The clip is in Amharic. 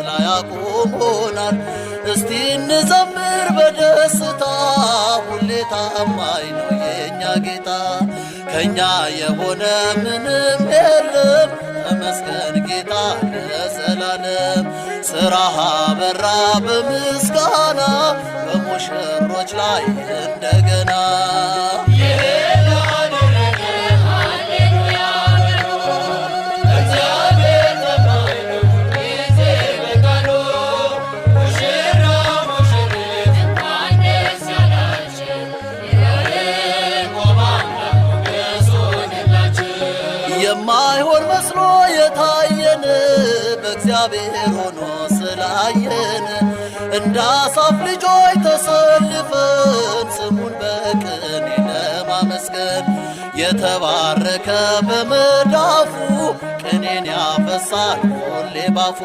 ላይ አቁሞናል። እስቲ እንዘምር በደስታ ሁሌ ታማኝ ነው የኛ ጌታ። ከኛ የሆነ ምንም የለም ተመስገን ጌታ ለዘላለም። ሥራህ አበራ በምስጋና በሙሽሮች ላይ እንደገና የማይሆን መስሎ የታየን በእግዚአብሔር ሆኖ ስላየን እንደ አሳፍ ልጆች ተሰልፈን ስሙን በቅኔ ለማመስገን የተባረከ በመዳፉ ቅኔን ያፈሳል ሁሌ ባፉ።